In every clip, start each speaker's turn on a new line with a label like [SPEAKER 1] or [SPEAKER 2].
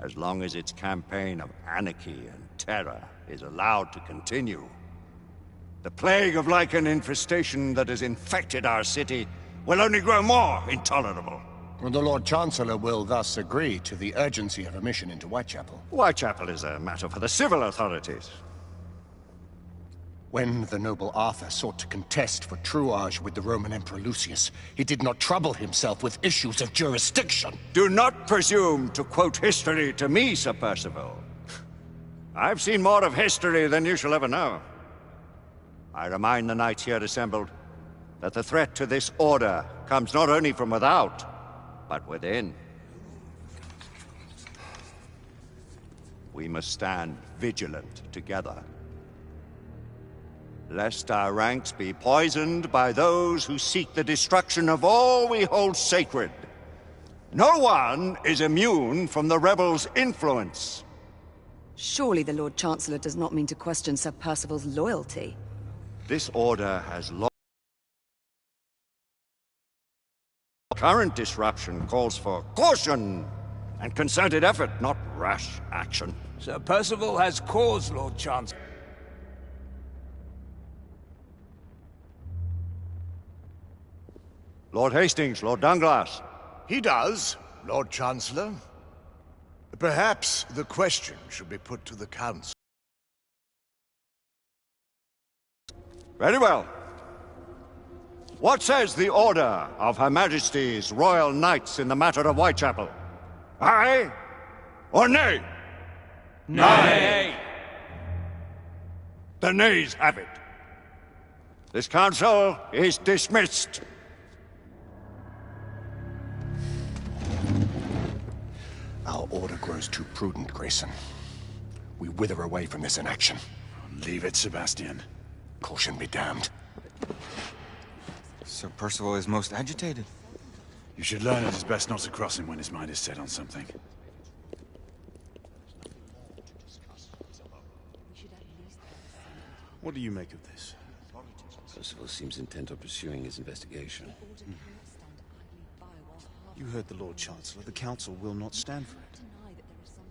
[SPEAKER 1] as long as its campaign of anarchy and terror is allowed to continue. The plague of lichen infestation that has infected our city will only grow more intolerable.
[SPEAKER 2] And the Lord Chancellor will thus agree to the urgency of a mission into Whitechapel.
[SPEAKER 1] Whitechapel is a matter for the civil authorities.
[SPEAKER 2] When the noble Arthur sought to contest for truage with the Roman Emperor Lucius, he did not trouble himself with issues of jurisdiction.
[SPEAKER 1] Do not presume to quote history to me, Sir Percival. I've seen more of history than you shall ever know. I remind the knights here assembled that the threat to this order comes not only from without, but within. We must stand vigilant together, lest our ranks be poisoned by those who seek the destruction of all we hold sacred. No one is immune from the rebels' influence.
[SPEAKER 3] Surely the Lord Chancellor does not mean to question Sir Percival's loyalty.
[SPEAKER 1] This order has long... Current disruption calls for caution and concerted effort, not rash action.
[SPEAKER 4] Sir Percival has cause, Lord Chancellor.
[SPEAKER 1] Lord Hastings, Lord Dunglass.
[SPEAKER 5] He does, Lord Chancellor. Perhaps the question should be put to the Council.
[SPEAKER 1] Very well. What says the Order of Her Majesty's Royal Knights in the matter of Whitechapel? Aye or nay?
[SPEAKER 4] Nay!
[SPEAKER 1] The nays have it. This council is dismissed.
[SPEAKER 2] Our order grows too prudent, Grayson. We wither away from this inaction.
[SPEAKER 6] Leave it, Sebastian.
[SPEAKER 2] Caution be damned.
[SPEAKER 7] Sir Percival is most agitated.
[SPEAKER 6] You should learn it is best not to cross him when his mind is set on something. What do you make of this?
[SPEAKER 8] Percival seems intent on pursuing his investigation.
[SPEAKER 6] You heard the Lord Chancellor. The Council will not stand for it.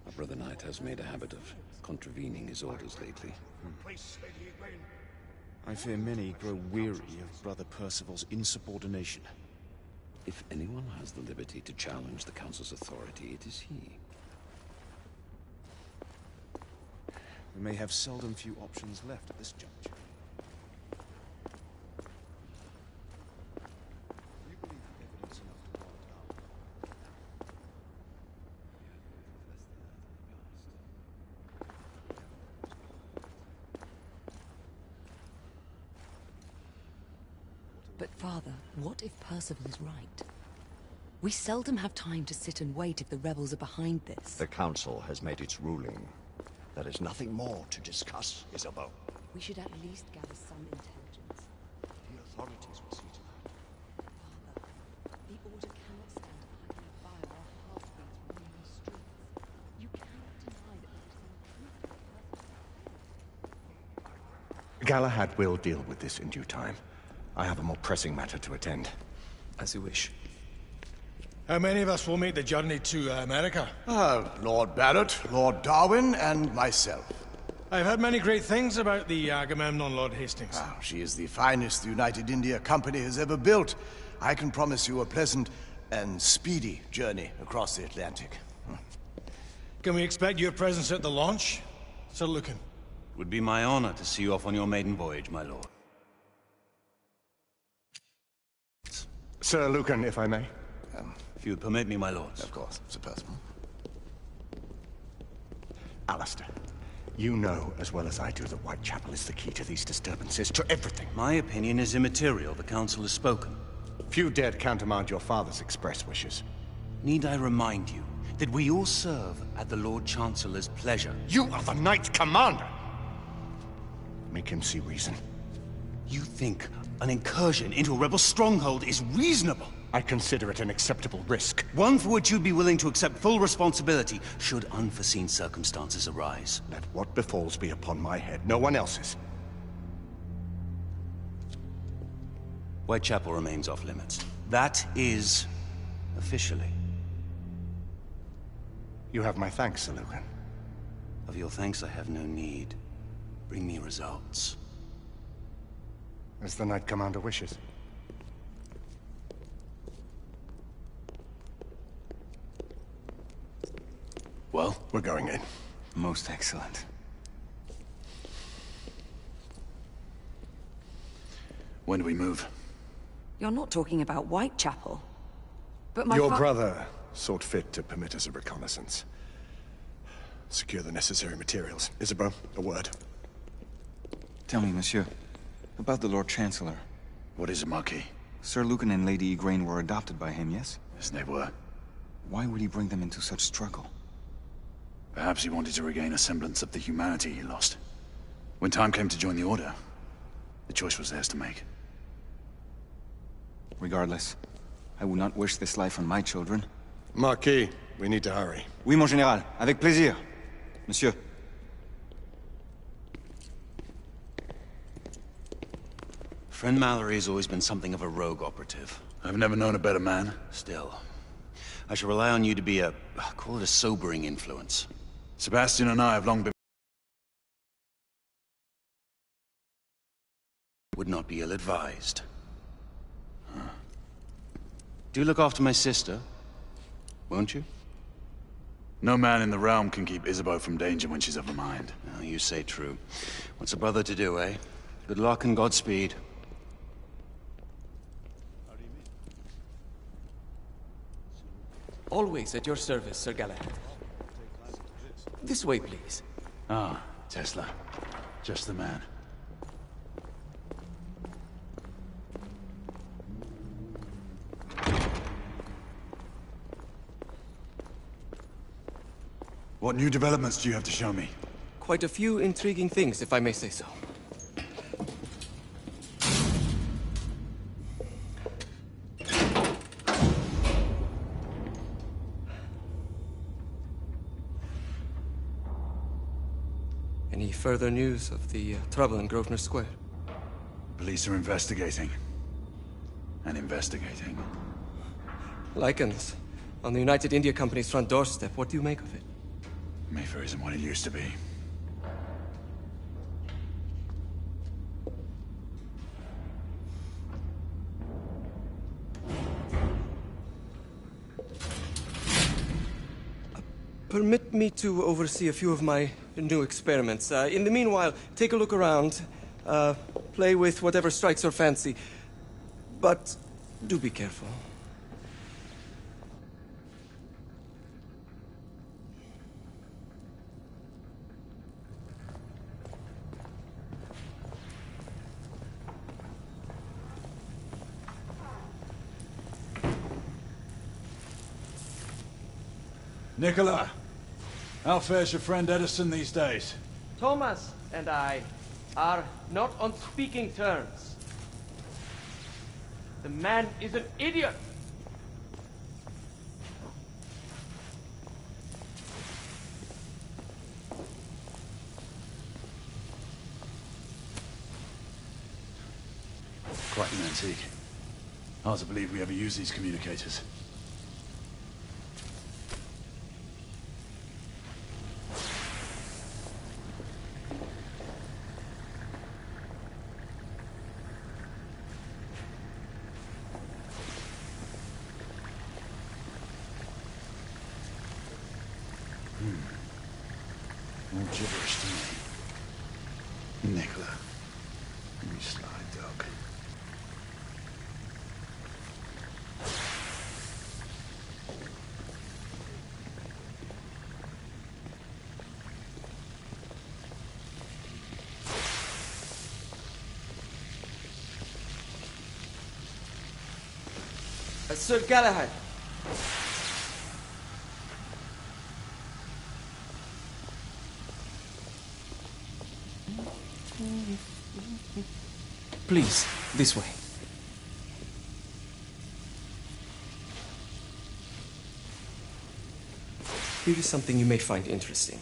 [SPEAKER 8] Our brother knight has made a habit of contravening his orders lately.
[SPEAKER 6] I fear many grow weary of Brother Percival's insubordination.
[SPEAKER 8] If anyone has the liberty to challenge the Council's authority, it is he.
[SPEAKER 6] We may have seldom few options left at this juncture.
[SPEAKER 3] But Father, what if Percival is right? We seldom have time to sit and wait if the rebels are behind this.
[SPEAKER 1] The Council has made its ruling. There is nothing more to discuss, Isabel.
[SPEAKER 3] We should at least gather some intelligence.
[SPEAKER 1] The authorities will see to that.
[SPEAKER 3] Father, the Order cannot stand idly by while half-breeds roam the streets. You cannot deny that there is some truth.
[SPEAKER 2] Galahad will deal with this in due time. I have a more pressing matter to attend.
[SPEAKER 7] As you wish.
[SPEAKER 9] How many of us will make the journey to America?
[SPEAKER 5] Lord Barrett, Lord Darwin, and myself.
[SPEAKER 9] I've heard many great things about the Agamemnon, Lord Hastings.
[SPEAKER 5] She is the finest the United India Company has ever built. I can promise you a pleasant and speedy journey across the Atlantic.
[SPEAKER 9] Can we expect your presence at the launch? Sir Lucan.
[SPEAKER 10] It would be my honor to see you off on your maiden voyage, my lord.
[SPEAKER 2] Sir Lucan, if I may.
[SPEAKER 10] If you would permit me, my lords.
[SPEAKER 5] Of course, Sir Percival.
[SPEAKER 2] Alistair, you know as well as I do that Whitechapel is the key to these disturbances, to everything.
[SPEAKER 10] My opinion is immaterial. The Council has spoken.
[SPEAKER 2] Few dared countermand your father's express wishes.
[SPEAKER 10] Need I remind you that we all serve at the Lord Chancellor's pleasure?
[SPEAKER 2] You are the Knight Commander! Make him see reason.
[SPEAKER 10] You think an incursion into a rebel stronghold is reasonable?
[SPEAKER 2] I consider it an acceptable risk.
[SPEAKER 10] One for which you'd be willing to accept full responsibility should unforeseen circumstances arise.
[SPEAKER 2] Let what befalls be upon my head, no one else's.
[SPEAKER 10] Whitechapel remains off limits. That is officially.
[SPEAKER 2] You have my thanks, Sir Lucan.
[SPEAKER 10] Of your thanks I have no need. Bring me results.
[SPEAKER 2] As the Knight Commander wishes.
[SPEAKER 5] Well,
[SPEAKER 2] We're going in.
[SPEAKER 7] Most excellent.
[SPEAKER 5] when do we move?
[SPEAKER 3] You're not talking about Whitechapel. But my
[SPEAKER 2] Your brother sought fit to permit us a reconnaissance. Secure the necessary materials. Isabeau, a word.
[SPEAKER 7] Tell me, monsieur, about the Lord Chancellor.
[SPEAKER 5] What is it, Marquis?
[SPEAKER 7] Sir Lucan and Lady Igraine were adopted by him, yes?
[SPEAKER 5] Yes, they were.
[SPEAKER 7] Why would he bring them into such struggle?
[SPEAKER 5] Perhaps he wanted to regain a semblance of the humanity he lost. When time came to join the Order, the choice was theirs to make.
[SPEAKER 7] Regardless, I would not wish this life on my children.
[SPEAKER 2] Marquis, we need to hurry.
[SPEAKER 7] Oui, mon général. Avec plaisir. Monsieur.
[SPEAKER 10] Friend Mallory has always been something of a rogue operative.
[SPEAKER 5] I've never known a better man.
[SPEAKER 10] Still, I shall rely on you to be call it a sobering influence.
[SPEAKER 5] Sebastian and I have long been...
[SPEAKER 10] Would not be ill-advised. Do look after my sister, won't you?
[SPEAKER 5] No man in the realm can keep Isabeau from danger when she's of a mind.
[SPEAKER 10] Oh, you say true. What's a brother to do, eh? Good luck and Godspeed.
[SPEAKER 11] Always at your service, Sir Galahad. This way, please.
[SPEAKER 5] Ah, Tesla. Just the man. What new developments do you have to show me?
[SPEAKER 11] Quite a few intriguing things, if I may say so. Any further news of the trouble in Grosvenor Square?
[SPEAKER 5] Police are investigating. And investigating.
[SPEAKER 11] Lycans. On the United India Company's front doorstep. What do you make of it?
[SPEAKER 5] Mayfair isn't what it used to be.
[SPEAKER 11] Permit me to oversee a few of my new experiments. In the meanwhile, take a look around. Play with whatever strikes your fancy. But do be careful.
[SPEAKER 12] Nicola, how fares your friend Edison these days?
[SPEAKER 11] Thomas and I are not on speaking terms. The man is an idiot.
[SPEAKER 5] Quite an antique. Hard to believe we ever use these communicators. All gibberish to me. Nicola, you sly dog.
[SPEAKER 11] Sir Galahad. Please, this way. Here is something you may find interesting.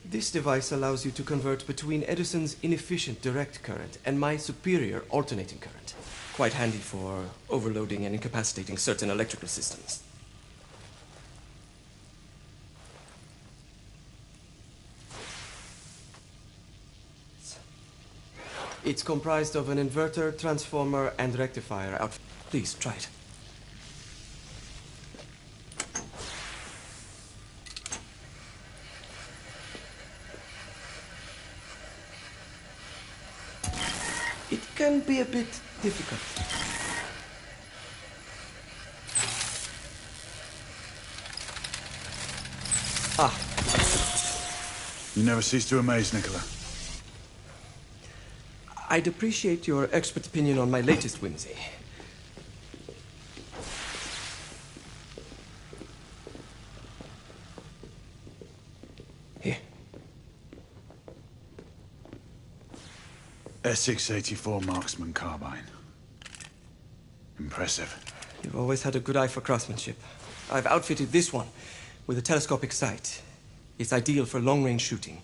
[SPEAKER 11] This device allows you to convert between Edison's inefficient direct current and my superior alternating current. Quite handy for overloading and incapacitating certain electrical systems. It's comprised of an inverter, transformer, and rectifier out. Please, try it. It can be a bit difficult. Ah.
[SPEAKER 12] You never cease to amaze, Nicola.
[SPEAKER 11] I'd appreciate your expert opinion on my latest whimsy. Here.
[SPEAKER 12] S684 Marksman Carbine. Impressive.
[SPEAKER 11] You've always had a good eye for craftsmanship. I've outfitted this one with a telescopic sight. It's ideal for long-range shooting.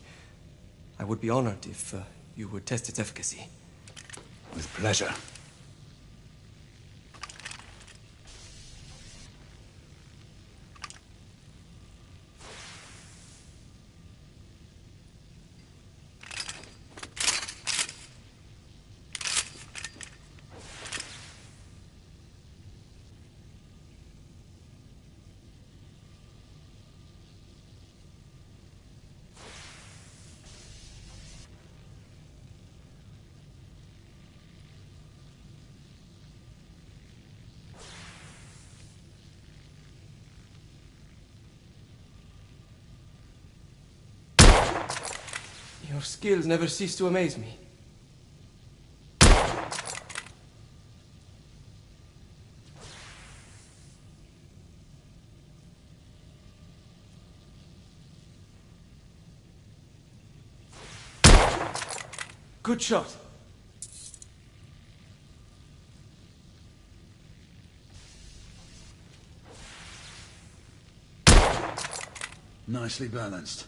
[SPEAKER 11] I would be honored if you would test its efficacy.
[SPEAKER 12] With pleasure.
[SPEAKER 11] Your skills never cease to amaze me. Good shot.
[SPEAKER 12] Nicely balanced.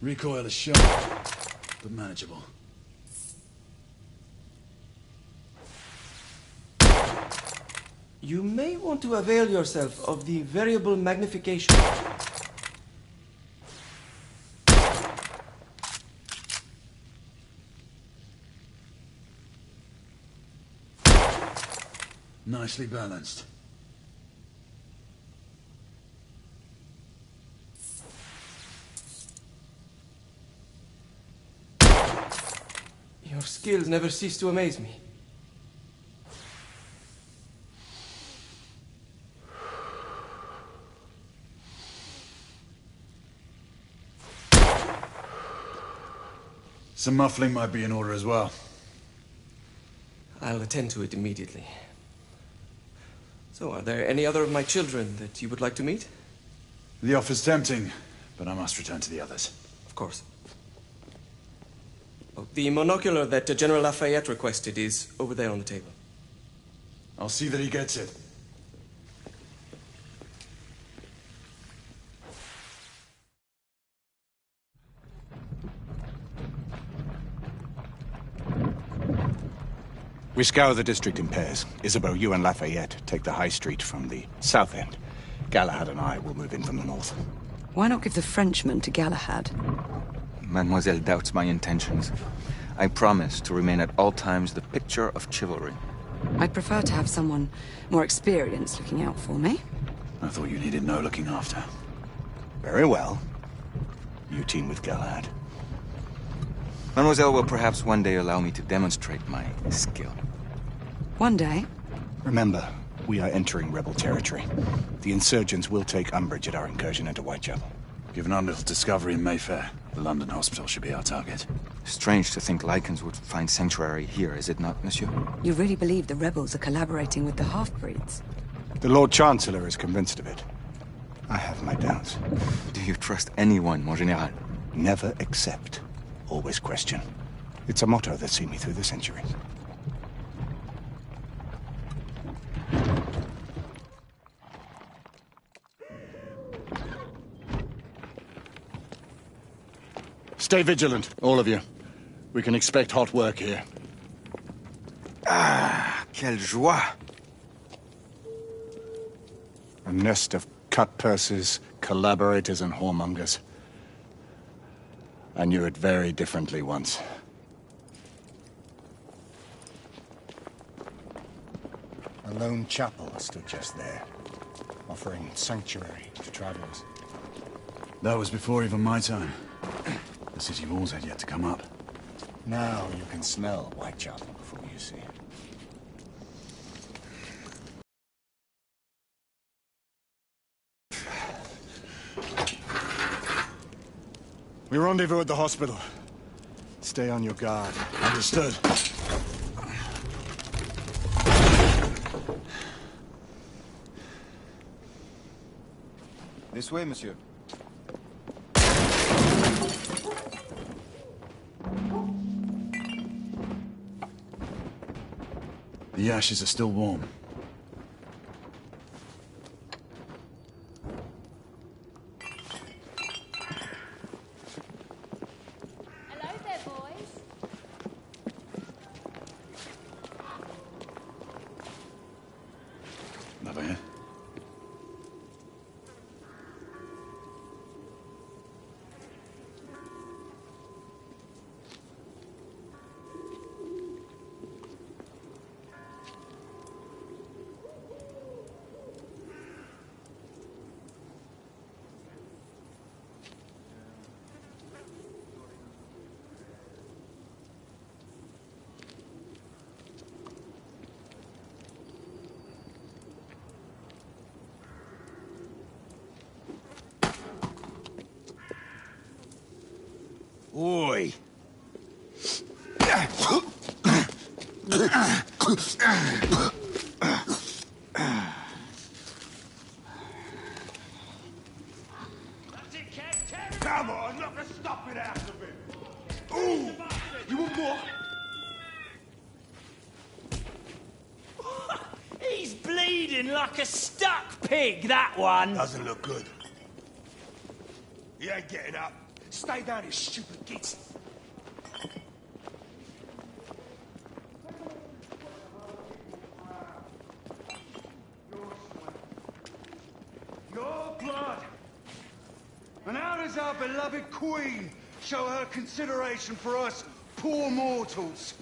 [SPEAKER 12] Recoil is sharp, but manageable.
[SPEAKER 11] You may want to avail yourself of the variable magnification.
[SPEAKER 12] Nicely balanced.
[SPEAKER 11] Your skills never cease to amaze me.
[SPEAKER 12] Some muffling might be in order as well.
[SPEAKER 11] I'll attend to it immediately. So, are there any other of my children that you would like to meet?
[SPEAKER 12] The offer's tempting, but I must return to the others.
[SPEAKER 11] Of course. Oh, the monocular that General Lafayette requested is over there on the table.
[SPEAKER 12] I'll see that he gets it.
[SPEAKER 2] We scour the district in pairs. Isabeau, you and Lafayette take the high street from the south end. Galahad and I will move in from the north.
[SPEAKER 3] Why not give the Frenchman to Galahad?
[SPEAKER 7] Mademoiselle doubts my intentions. I promise to remain at all times the picture of chivalry.
[SPEAKER 3] I'd prefer to have someone more experienced looking out for me.
[SPEAKER 12] I thought you needed no looking after.
[SPEAKER 2] Very well. You team with Galahad.
[SPEAKER 7] Mademoiselle will perhaps one day allow me to demonstrate my skill.
[SPEAKER 3] One day?
[SPEAKER 2] Remember, we are entering rebel territory. The insurgents will take umbrage at our incursion into Whitechapel.
[SPEAKER 12] Given our little discovery in Mayfair, the London hospital should be our target.
[SPEAKER 7] Strange to think Lycans would find sanctuary here, is it not, monsieur?
[SPEAKER 3] You really believe the rebels are collaborating with the half-breeds?
[SPEAKER 2] The Lord Chancellor is convinced of it. I have my doubts.
[SPEAKER 7] Do you trust anyone, mon général?
[SPEAKER 2] Never accept. Always question. It's a motto that's seen me through the centuries. Stay vigilant, all of you. We can expect hot work here.
[SPEAKER 7] Ah, quelle joie!
[SPEAKER 2] A nest of cut purses, collaborators and whoremongers. I knew it very differently once. A lone chapel stood just there, offering sanctuary to travelers.
[SPEAKER 12] That was before even my time. The city walls had yet to come up.
[SPEAKER 2] Now you can smell Whitechapel before you see it.
[SPEAKER 5] We rendezvous at the hospital. Stay on your guard.
[SPEAKER 12] Understood.
[SPEAKER 7] This way, monsieur.
[SPEAKER 12] The ashes are still warm.
[SPEAKER 13] Hello there, boys.
[SPEAKER 12] Over here.
[SPEAKER 4] Oi!
[SPEAKER 5] Come on, knock a stop it out of him! Ooh! You want more?
[SPEAKER 4] He's bleeding like a stuck pig, that one!
[SPEAKER 5] Doesn't look good. He ain't getting up. Stay down, you stupid gits. Your blood! And how does our beloved Queen show her consideration for us poor mortals?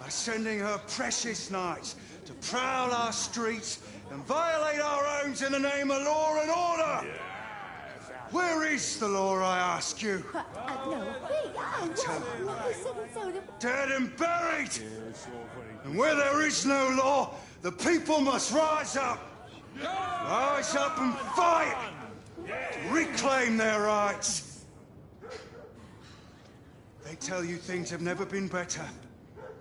[SPEAKER 5] By sending her precious knights to prowl our streets and violate our homes in the name of law and order! Yeah. Where is the law, I ask you? Dead and buried! And where there is no law, the people must rise up! Rise up and fight! To reclaim their rights! They tell you things have never been better.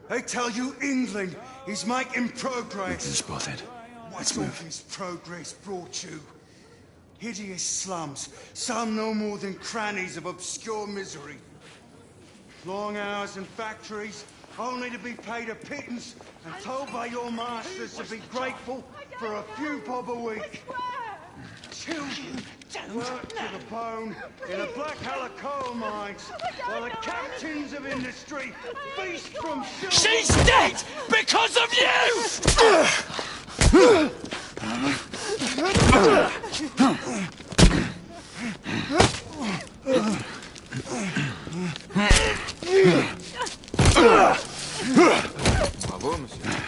[SPEAKER 5] They tell you England is making progress.
[SPEAKER 12] We've been spotted.
[SPEAKER 5] What's all this progress brought you? Hideous slums, some no more than crannies of obscure misery. Long hours in factories, only to be paid a pittance and told by your masters to be grateful for a few bob a week. Children work to the bone in the Blackhala coal mines, while the captains of industry feast from silver.
[SPEAKER 4] She's dead because of you!
[SPEAKER 7] Bravo, monsieur.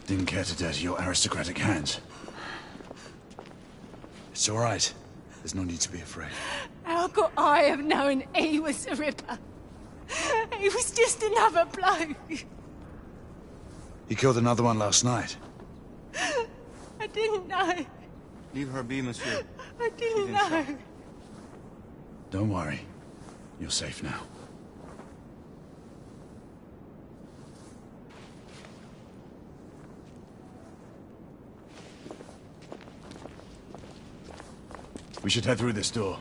[SPEAKER 12] Didn't care to dirty your aristocratic hands. It's all right. There's no need to be afraid.
[SPEAKER 13] How could I have known he was a ripper? He was just another bloke.
[SPEAKER 12] He killed another one last night.
[SPEAKER 13] I didn't know.
[SPEAKER 7] Leave her be, monsieur.
[SPEAKER 13] I didn't know.
[SPEAKER 12] Don't worry. You're safe now. We should head through this door.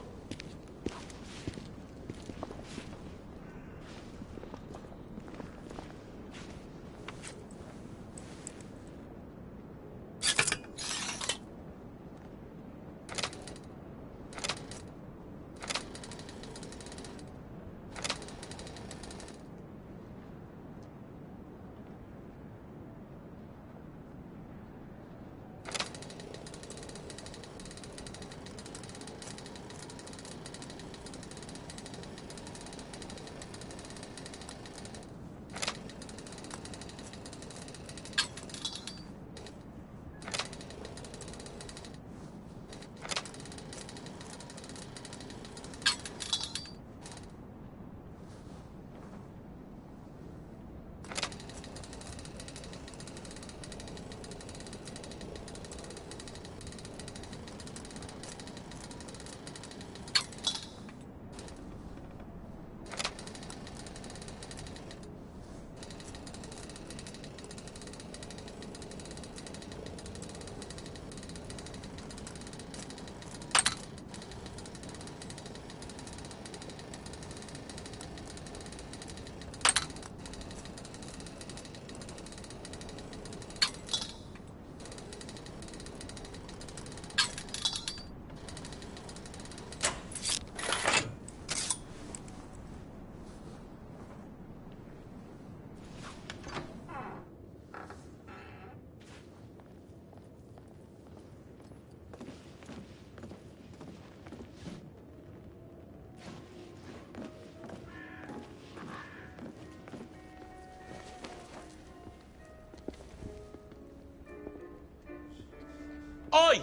[SPEAKER 10] Oi!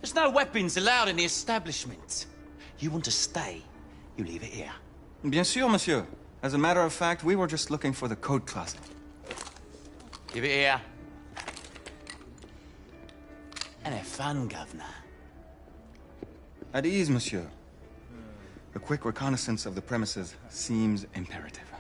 [SPEAKER 10] There's no weapons allowed in the establishment. You want to stay, you leave it here.
[SPEAKER 7] Bien sûr, monsieur. As a matter of fact, we were just looking for the code closet.
[SPEAKER 10] Give it here. And have fun, governor.
[SPEAKER 7] At ease, monsieur. A quick reconnaissance of the premises seems imperative.